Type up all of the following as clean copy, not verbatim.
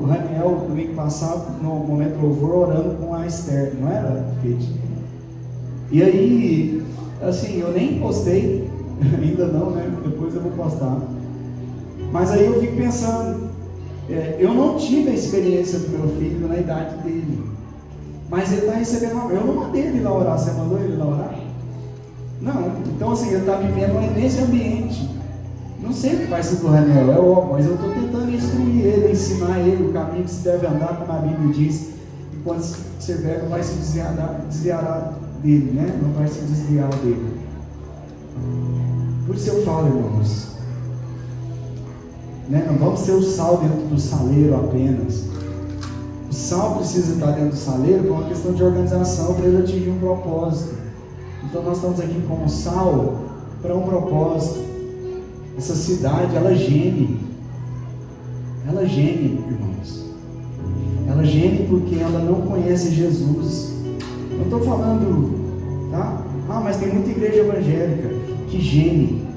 Raniel, domingo passado, no momento do louvor, orando com a Esther, não era, Kate? E aí, assim, eu nem postei, ainda não, né? Depois eu vou postar. Mas aí eu fico pensando, eu não tive a experiência do meu filho na idade dele, mas ele está recebendo uma... Eu não mandei ele lá orar, você mandou ele lá orar? Não, então assim, ele está vivendo nesse ambiente. Não sei o que vai ser do Raniel, é óbvio, mas eu estou tentando instruir ele, ensinar ele o caminho que se deve andar, como a Bíblia diz, e quando ser velho não vai se desviar dele, né? Não vai se desviar dele. Por isso eu falo, irmãos, né? Não vamos ser o sal dentro do saleiro apenas. O sal precisa estar dentro do saleiro por uma questão de organização, para ele atingir um propósito. Então nós estamos aqui como sal para um propósito. Essa cidade, ela geme, irmãos. Ela geme porque ela não conhece Jesus. Não estou falando, tá? Mas tem muita igreja evangélica que geme,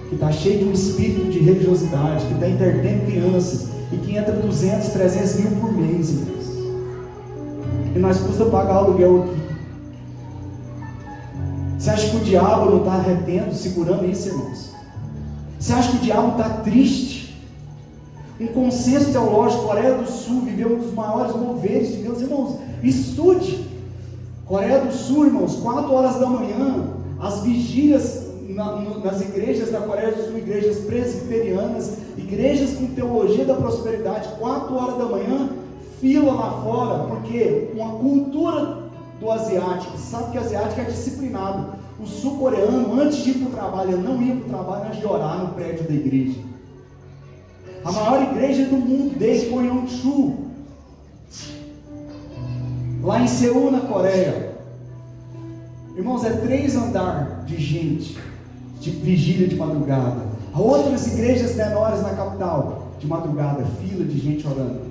que está cheia de um espírito de religiosidade, que está entretendo crianças, e que entra 200, 300 mil por mês, irmãos. E nós custa pagar o aluguel aqui. Você acha que o diabo não está retendo, segurando isso, irmãos? Você acha que o diabo está triste? Um consenso teológico, Coreia do Sul viveu um dos maiores moveres de Deus, irmãos. Estude. Coreia do Sul, irmãos, 4 horas da manhã, as vigílias nas igrejas da Coreia do Sul, igrejas presbiterianas, igrejas com teologia da prosperidade, 4 horas da manhã, fila lá fora, porque uma cultura do asiático, sabe que o asiático é disciplinado. O sul-coreano, antes de ir para o trabalho, ele não ia para o trabalho antes de orar no prédio da igreja. A maior igreja do mundo, desde Gyeongju, lá em Seul, na Coreia, irmãos, é 3 andares de gente, de vigília de madrugada. Há outras igrejas menores na capital, de madrugada, fila de gente orando.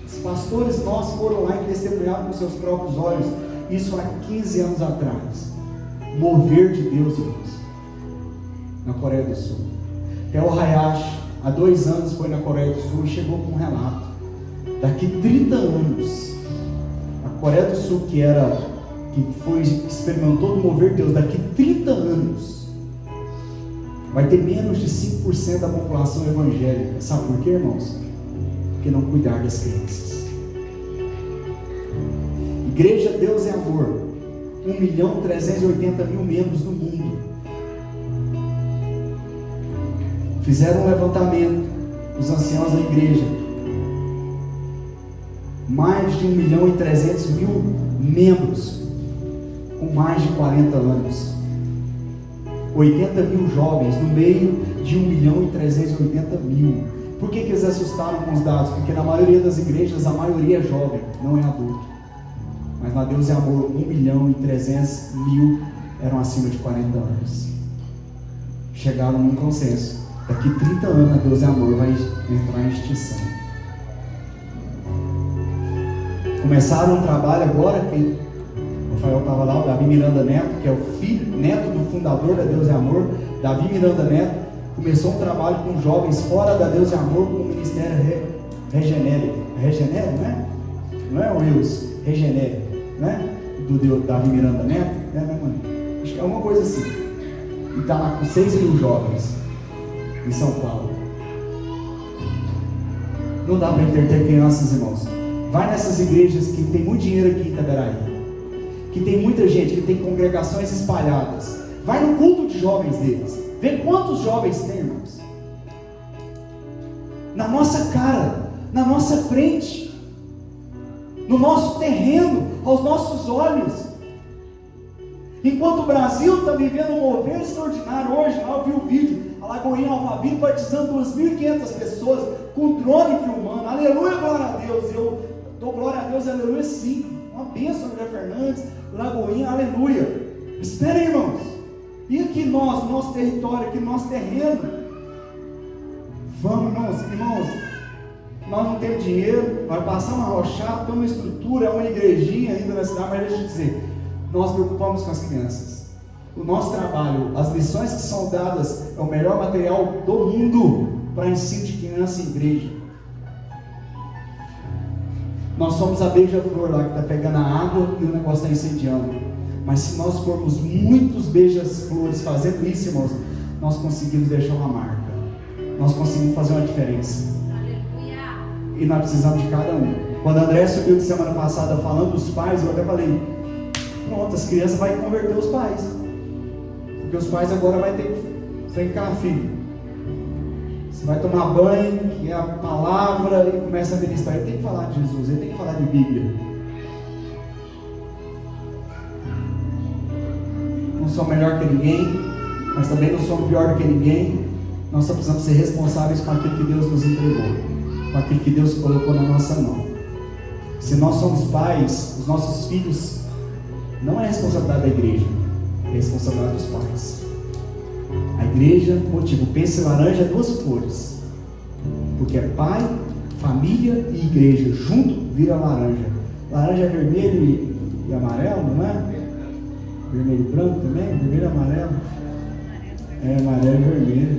Os pastores nossos foram lá e testemunharam com seus próprios olhos, isso há 15 anos atrás. Mover de Deus, irmãos, na Coreia do Sul. Theo Hayashi, há 2 anos foi na Coreia do Sul e chegou com um relato. Daqui 30 anos, a Coreia do Sul, que experimentou do mover de Deus, daqui 30 anos, vai ter menos de 5% da população evangélica. Sabe por quê, irmãos? Porque não cuidar das crianças. Igreja Deus é Amor, 1.380.000 membros no mundo. Fizeram um levantamento, os anciãos da igreja, mais de 1.300.000 membros, com mais de 40 anos, 80.000 jovens, no meio de 1.380.000. Por que eles assustaram com os dados? Porque na maioria das igrejas, a maioria é jovem, não é adulto. Mas na Deus é Amor, 1.300.000 eram acima de 40 anos. Chegaram num consenso. Daqui 30 anos a Deus é Amor vai entrar em extinção. Começaram um trabalho agora, que o Rafael estava lá, o Davi Miranda Neto, que é o neto do fundador da Deus é Amor, Davi Miranda Neto, começou um trabalho com jovens fora da Deus é Amor, com o Ministério Regenere, né? Não é o Wilson, Regenere, né? Do Davi Miranda Neto, né, mano? Acho que é uma coisa assim. E está lá com 6.000 jovens em São Paulo. Não dá para entreter crianças, irmãos. Vai nessas igrejas que tem muito dinheiro aqui em Itaberaí, que tem muita gente, que tem congregações espalhadas. Vai no culto de jovens deles. Vê quantos jovens tem, irmãos. Na nossa cara, na nossa frente, no nosso terreno, aos nossos olhos. Enquanto o Brasil está vivendo um mover extraordinário, hoje lá eu vi o vídeo, a Lagoinha Alphaville batizando 2.500 pessoas, com drone filmando, aleluia, glória a Deus, eu dou glória a Deus, aleluia sim, uma bênção, André Fernandes, Lagoinha, aleluia. Espera aí, irmãos, e aqui nós, no nosso território, aqui no nosso terreno, vamos, irmãos, nós não temos dinheiro, nós passamos a rochada, temos uma estrutura, é uma igrejinha ainda na cidade, mas deixa eu dizer, nós preocupamos com as crianças. O nosso trabalho, as lições que são dadas, é o melhor material do mundo para ensino de criança em igreja. Nós somos a beija-flor lá que está pegando a água e o negócio está incendiando. Mas se nós formos muitos beija-flores fazendo isso, irmãos, nós conseguimos deixar uma marca. Nós conseguimos fazer uma diferença. E nós precisamos de cada um. Quando a André subiu de semana passada falando dos pais, eu até falei, pronto, as crianças vão converter os pais. Porque os pais agora vão ter que ficar filho. Você vai tomar banho, que é a palavra, e começa a ministrar. Ele tem que falar de Jesus, ele tem que falar de Bíblia. Não sou melhor que ninguém, mas também não somos pior do que ninguém. Nós só precisamos ser responsáveis com aquilo que Deus nos entregou, com aquilo que Deus colocou na nossa mão. Se nós somos pais, os nossos filhos, não é responsabilidade da igreja, é responsabilidade dos pais. A igreja, motivo, pensa em laranja, duas cores, porque é pai, família e igreja, junto vira laranja. Laranja é vermelho e amarelo, não é? Vermelho e branco também? Vermelho e amarelo? É, amarelo e vermelho.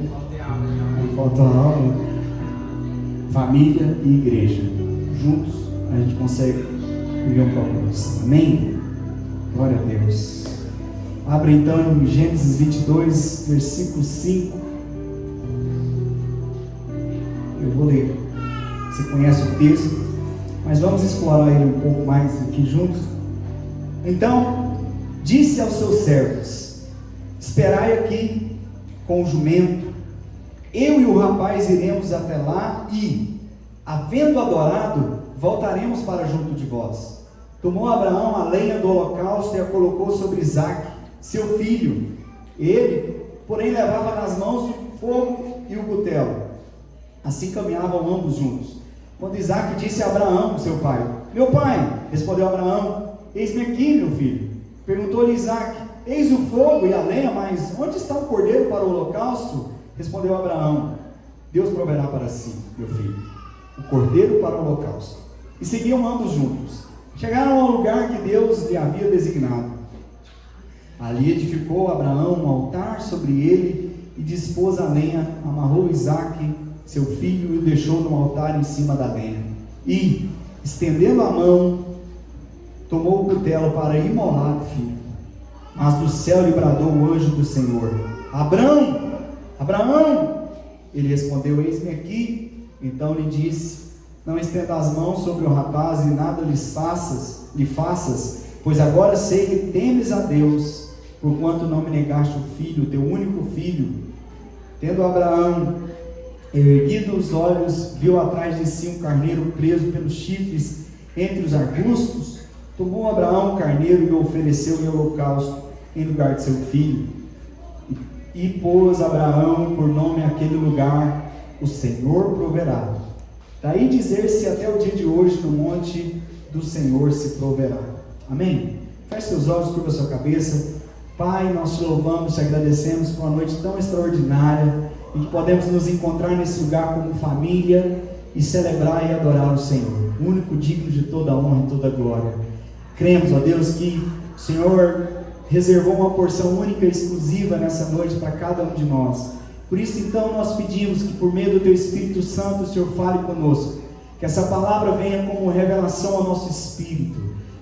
Aí falta algo. Família e igreja, juntos a gente consegue viver um propósito. Amém? Glória a Deus. Abre então em Gênesis 22, versículo 5. Eu vou ler. Você conhece o texto, mas vamos explorar ele um pouco mais aqui juntos. Então, disse aos seus servos: esperai aqui com o jumento, eu e o rapaz iremos até lá e, havendo adorado, voltaremos para junto de vós. Tomou Abraão a lenha do holocausto e a colocou sobre Isaque, seu filho. Ele, porém, levava nas mãos o fogo e o cutelo. Assim caminhavam ambos juntos. Quando Isaque disse a Abraão, seu pai: meu pai, respondeu Abraão: eis-me aqui, meu filho. Perguntou-lhe Isaque: eis o fogo e a lenha, mas onde está o cordeiro para o holocausto? Respondeu Abraão: Deus proverá para si, meu filho, o cordeiro para o holocausto. E seguiam ambos juntos. Chegaram ao lugar que Deus lhe havia designado. Ali edificou Abraão um altar sobre ele e dispôs a lenha, amarrou Isaque, seu filho, e o deixou no altar em cima da lenha. E, estendendo a mão, tomou o cutelo para imolar o filho. Mas do céu lhe bradou o anjo do Senhor: Abraão, Abraão! Ele respondeu: eis-me aqui. Então lhe disse: não estenda as mãos sobre o rapaz e nada lhe faças, pois agora sei que temes a Deus, porquanto não me negaste o filho, teu único filho. Tendo Abraão erguido os olhos, viu atrás de si um carneiro preso pelos chifres entre os arbustos. Tomou Abraão o carneiro e o ofereceu em holocausto em lugar de seu filho. E pôs Abraão por nome aquele lugar: o Senhor proverá. Daí dizer-se até o dia de hoje: no monte do Senhor se proverá. Amém? Feche seus olhos, curva sua cabeça. Pai, nós te louvamos, te agradecemos por uma noite tão extraordinária, em que podemos nos encontrar nesse lugar como família e celebrar e adorar o Senhor, o único digno de toda honra e toda glória. Cremos, ó Deus, que o Senhor reservou uma porção única e exclusiva nessa noite para cada um de nós. Por isso, então, nós pedimos que por meio do Teu Espírito Santo o Senhor fale conosco, que essa palavra venha como revelação ao nosso espírito,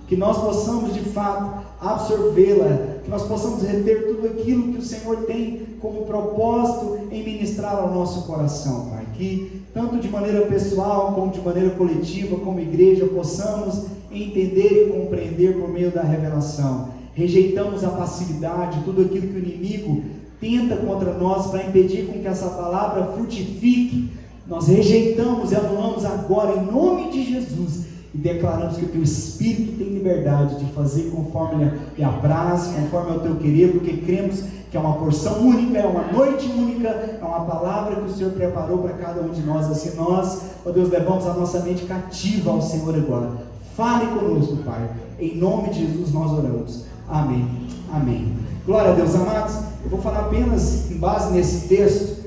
que nós possamos de fato absorvê-la, que nós possamos reter tudo aquilo que o Senhor tem como propósito em ministrar ao nosso coração, Pai, que tanto de maneira pessoal como de maneira coletiva, como igreja, possamos entender e compreender por meio da revelação. Rejeitamos a passividade, tudo aquilo que o inimigo tenta contra nós para impedir com que essa palavra frutifique. Nós rejeitamos e anulamos agora em nome de Jesus e declaramos que o Teu Espírito tem liberdade de fazer conforme lhe apraz, conforme ao Teu querer, porque cremos que é uma porção única, é uma noite única, é uma palavra que o Senhor preparou para cada um de nós. Assim nós, ó Deus, levamos a nossa mente cativa ao Senhor agora. Fale conosco, Pai, em nome de Jesus nós oramos. Amém, amém. Glória a Deus, amados. Eu vou falar apenas, em base nesse texto,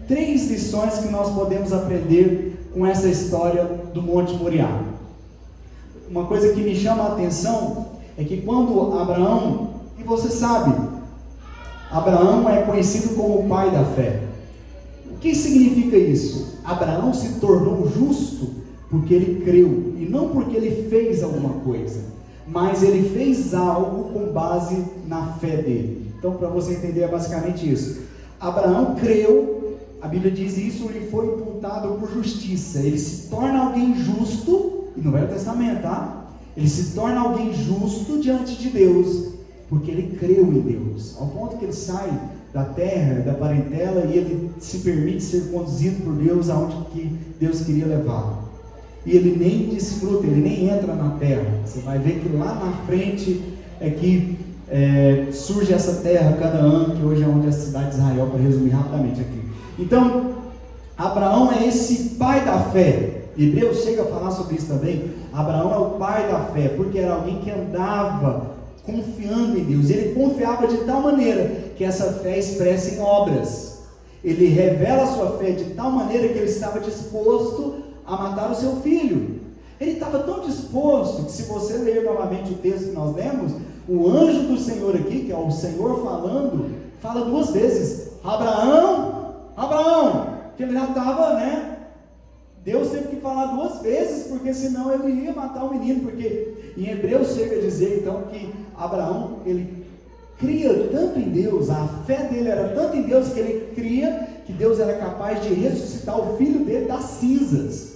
3 lições que nós podemos aprender com essa história do Monte Moriá. Uma coisa que me chama a atenção é que quando Abraão, e você sabe, Abraão é conhecido como o pai da fé. O que significa isso? Abraão se tornou justo porque ele creu, e não porque ele fez alguma coisa, mas ele fez algo com base na fé dele. Então, para você entender, é basicamente isso. Abraão creu, a Bíblia diz isso, lhe foi imputado por justiça. Ele se torna alguém justo, e no Velho Testamento, tá? Ele se torna alguém justo diante de Deus, porque ele creu em Deus, ao ponto que ele sai da terra, da parentela, e ele se permite ser conduzido por Deus aonde que Deus queria levá-lo. E ele nem desfruta, ele nem entra na terra. Você vai ver que lá na frente é que surge essa terra, Canaã, que hoje é onde é a cidade de Israel, para resumir rapidamente aqui. Então, Abraão é esse pai da fé. Hebreus chega a falar sobre isso também. Abraão é o pai da fé, porque era alguém que andava confiando em Deus. Ele confiava de tal maneira que essa fé expressa em obras. Ele revela a sua fé de tal maneira que ele estava disposto a matar o seu filho. Ele estava tão disposto que, se você ler novamente o texto que nós lemos, o anjo do Senhor aqui, que é o Senhor falando, fala duas vezes: Abraão, Abraão, que ele já estava, né? Deus teve que falar duas vezes, porque senão ele ia matar o menino, porque em Hebreus chega a dizer então que Abraão, ele cria tanto em Deus, a fé dele era tanto em Deus, que ele cria que Deus era capaz de ressuscitar o filho dele das cinzas,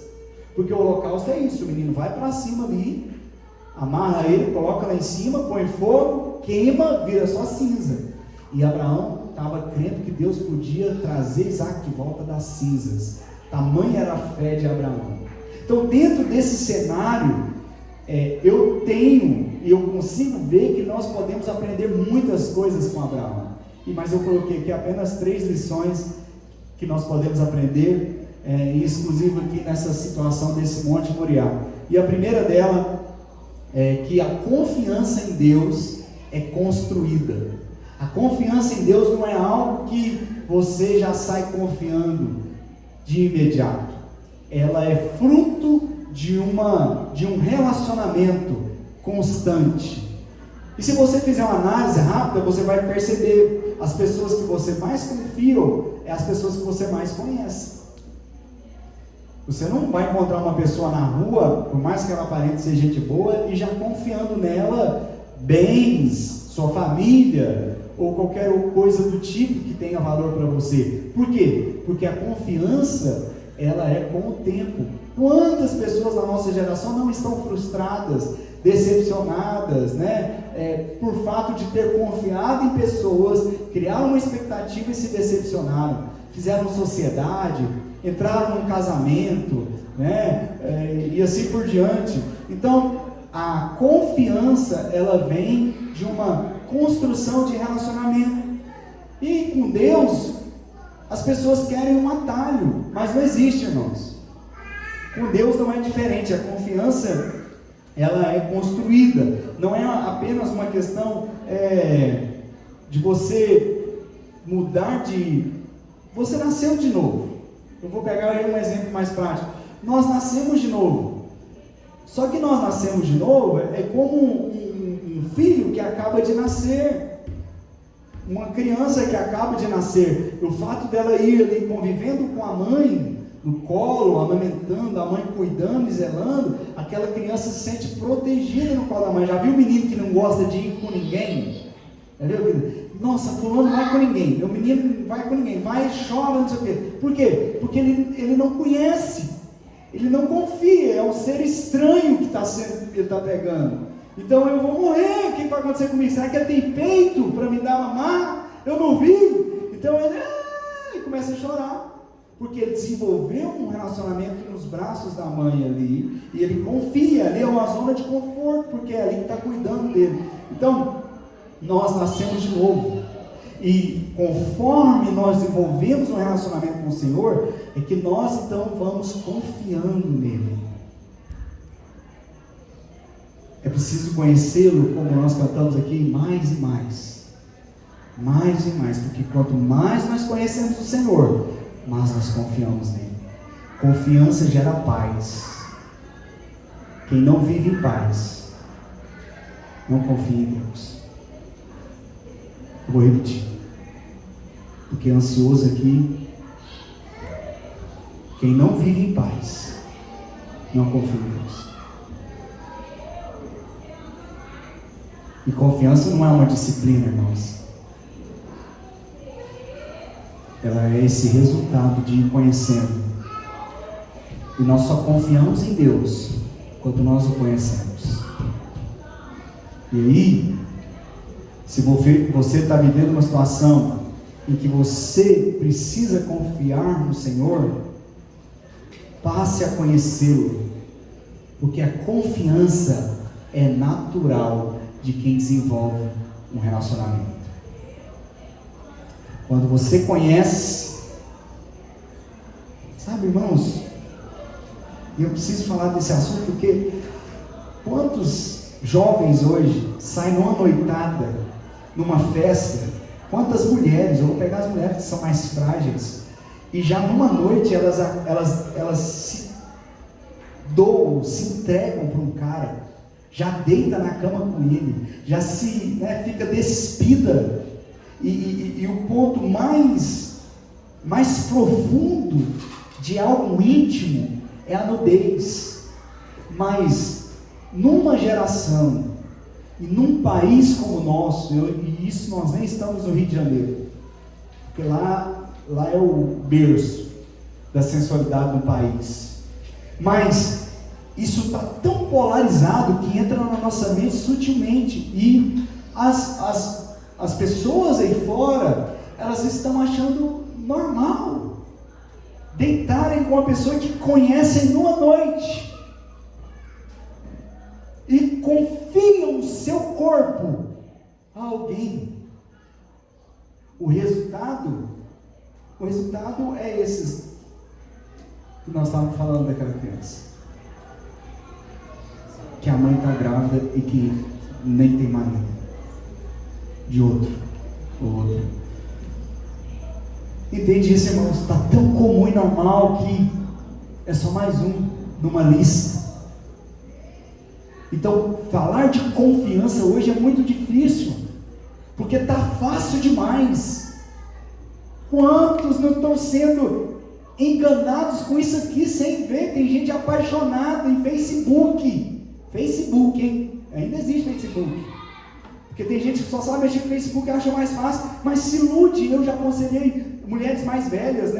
porque o holocausto é isso, o menino vai para cima ali, amarra ele, coloca lá em cima, põe fogo, queima, vira só cinza. E Abraão estava crendo que Deus podia trazer Isaac de volta das cinzas. Tamanha era a fé de Abraão. Então, dentro desse cenário, eu tenho e eu consigo ver que nós podemos aprender muitas coisas com Abraão. Mas eu coloquei aqui apenas 3 lições que nós podemos aprender, exclusivo aqui nessa situação desse Monte Moriá. E a primeira dela é que a confiança em Deus é construída. A confiança em Deus não é algo que você já sai confiando de imediato. Ela é fruto de um relacionamento constante. E se você fizer uma análise rápida, você vai perceber: as pessoas que você mais confia é as pessoas que você mais conhece. Você não vai encontrar uma pessoa na rua, por mais que ela aparente ser gente boa, e já confiando nela bens, sua família, ou qualquer coisa do tipo que tenha valor para você. Por quê? Porque a confiança, ela é com o tempo. Quantas pessoas na nossa geração não estão frustradas, decepcionadas, por fato de ter confiado em pessoas, criaram uma expectativa e se decepcionaram, fizeram sociedade, entraram num casamento, e assim por diante. Então, a confiança, ela vem de uma construção de relacionamento. E com Deus, as pessoas querem um atalho, mas não existe, irmãos. Com Deus não é diferente. A confiança, ela é construída. Não é apenas uma questão de você mudar de... Você nasceu de novo. Eu vou pegar aí um exemplo mais prático. Nós nascemos de novo. Só que nós nascemos de novo é como um filho que acaba de nascer, uma criança que acaba de nascer. O fato dela ir ali convivendo com a mãe no colo, amamentando, a mãe cuidando e zelando, aquela criança se sente protegida no colo da mãe. Já viu o menino que não gosta de ir com ninguém? Já viu? Nossa, fulano não vai com ninguém, meu menino não vai com ninguém, vai e chora, não sei o quê. Por quê? Porque ele não conhece, ele não confia, é um ser estranho que ele está pegando. Então eu vou morrer, o que vai acontecer comigo? Será que ele tem peito para me dar mamar? Eu não vi. Então ele começa a chorar, porque ele desenvolveu um relacionamento nos braços da mãe ali, e ele confia, ali é uma zona de conforto, porque é ali que está cuidando dele. Então, nós nascemos de novo, e conforme nós desenvolvemos um relacionamento com o Senhor, é que nós então vamos confiando nele. É preciso conhecê-lo, como nós cantamos aqui, mais e mais, porque quanto mais nós conhecemos o Senhor, mais nós confiamos nele. Confiança gera paz. Quem não vive em paz, não confia em Deus. Eu vou repetir, porque ansioso aqui, quem não vive em paz, não confio em Deus. E confiança não é uma disciplina, irmãos. Ela é esse resultado de ir conhecendo. E nós só confiamos em Deus quando nós o conhecemos. E aí, se você está vivendo uma situação em que você precisa confiar no Senhor, passe a conhecê-lo, porque a confiança é natural de quem desenvolve um relacionamento. Quando você conhece, sabe, irmãos, e eu preciso falar desse assunto porque quantos jovens hoje saem numa noitada, numa festa, quantas mulheres, eu vou pegar as mulheres que são mais frágeis, e já numa noite elas se doam, se entregam para um cara, já deita na cama com ele, já se, fica despida, e o ponto mais profundo de algo íntimo é a nudez. Mas numa geração e num país como o nosso, e isso nós nem estamos no Rio de Janeiro, porque lá é o berço da sensualidade do país, mas isso está tão polarizado que entra na nossa mente sutilmente, e as pessoas aí fora, elas estão achando normal deitarem com uma pessoa que conhecem numa noite e confiam o seu corpo a alguém. O resultado é esses que nós estávamos falando daquela criança, que a mãe está grávida e que nem tem marido, de outro. Entende isso, irmãos? Está tão comum e normal que é só mais um numa lista. Então, falar de confiança hoje é muito difícil, porque está fácil demais. Quantos não estão sendo enganados com isso aqui sem ver? Tem gente apaixonada em Facebook, hein? Ainda existe Facebook. Porque tem gente que só sabe mexer no Facebook e acha mais fácil, mas se ilude. Eu já aconselhei mulheres mais velhas,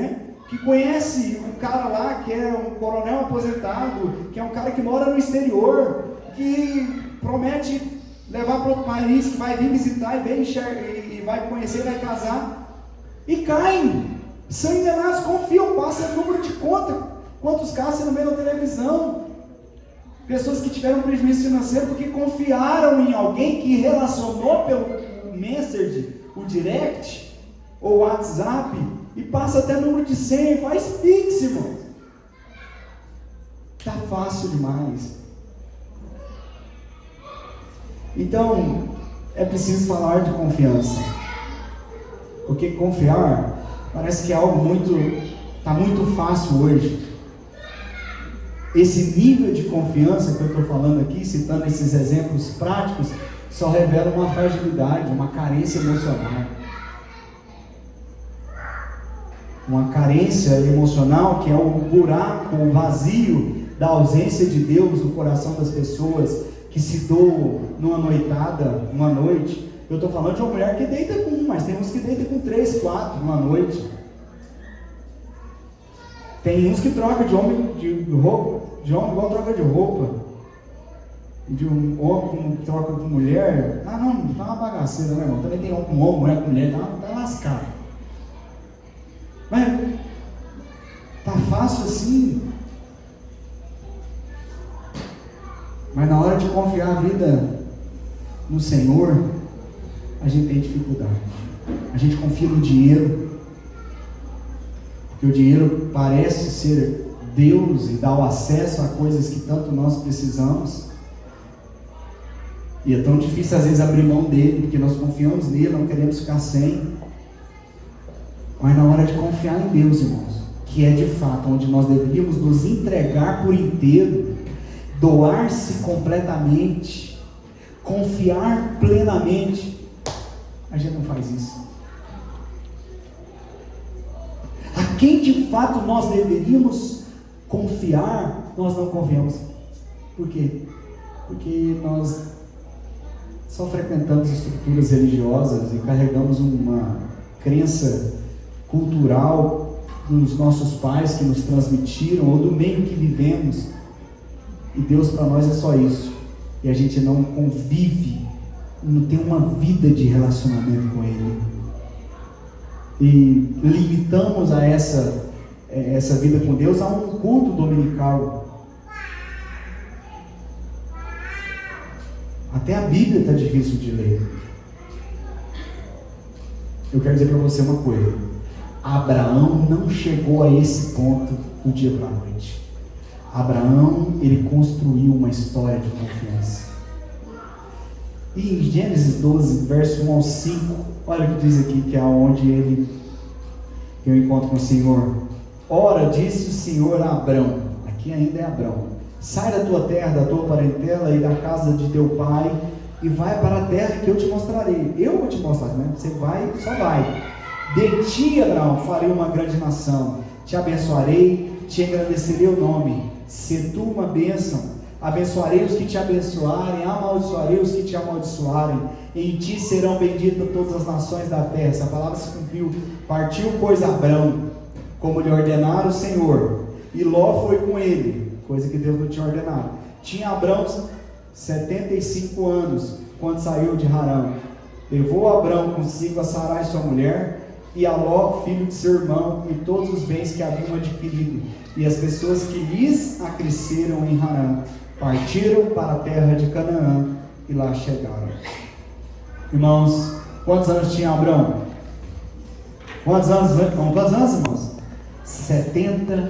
que conhece um cara lá que é um coronel aposentado, que é um cara que mora no exterior, que promete levar para outro país, que vai vir visitar e vai conhecer, vai casar, e caem, são enganados, confiam, passa número de conta. Quantos casos você não vê na televisão? Pessoas que tiveram prejuízo financeiro porque confiaram em alguém que relacionou pelo Messenger, o Direct, ou o WhatsApp, e passa até número de senha, faz Pix, irmão. Está fácil demais. Então, é preciso falar de confiança, porque confiar parece que é algo está muito fácil hoje. Esse nível de confiança que eu estou falando aqui, citando esses exemplos práticos, só revela uma fragilidade, uma carência emocional. Uma carência emocional que é o buraco, o vazio da ausência de Deus no coração das pessoas que se doam numa noitada, uma noite. Eu estou falando de uma mulher que deita com um, mas tem uns que deitam com 3, 4 numa noite. Tem uns que trocam de homem igual troca de roupa. E de um homem que troca com mulher. Não, tá uma bagaceira, né, irmão? Também tem homem com homem, mulher com mulher, tá lascado. Mas tá fácil assim. Mas na hora de confiar a vida no Senhor, a gente tem dificuldade. A gente confia no dinheiro, porque o dinheiro parece ser Deus e dá o acesso a coisas que tanto nós precisamos. E é tão difícil às vezes abrir mão dele, porque nós confiamos nele, não queremos ficar sem. Mas na hora de confiar em Deus, irmãos, que é de fato onde nós deveríamos nos entregar por inteiro, doar-se completamente, confiar plenamente, a gente não faz isso. A quem de fato nós deveríamos confiar nós não confiamos. Por quê? Porque nós só frequentamos estruturas religiosas e carregamos uma crença cultural dos nossos pais que nos transmitiram, ou do meio que vivemos, e Deus para nós é só isso, e a gente não convive, não tem uma vida de relacionamento com Ele, e limitamos a essa vida com Deus a um culto dominical. Até a Bíblia está difícil de ler. Eu quero dizer para você uma coisa: Abraão não chegou a esse ponto do dia para a noite. Abraão, ele construiu uma história de confiança. E em Gênesis 12, verso 1 ao 5, olha o que diz aqui, que é onde ele tem um encontro com o Senhor. Ora, disse o Senhor a Abrão, aqui ainda é Abrão: sai da tua terra, da tua parentela e da casa de teu pai, e vai para a terra que eu te mostrarei. Eu vou te mostrar, né? Você vai, só vai. De ti, Abraão, farei uma grande nação, te abençoarei, te engrandecerei o nome, se tu uma bênção, abençoarei os que te abençoarem, amaldiçoarei os que te amaldiçoarem, em ti serão benditas todas as nações da terra. Essa palavra se cumpriu. Partiu, pois, Abrão, como lhe ordenara o Senhor, e Ló foi com ele, coisa que Deus não tinha ordenado. Tinha Abrão 75 anos, quando saiu de Harã. Levou Abrão consigo a Sarai sua mulher, e a Ló, filho de seu irmão, e todos os bens que haviam adquirido, e as pessoas que lhes acresceram em Harã, partiram para a terra de Canaã, e lá chegaram. Irmãos, quantos anos tinha Abrão? Quantos anos, irmãos? 75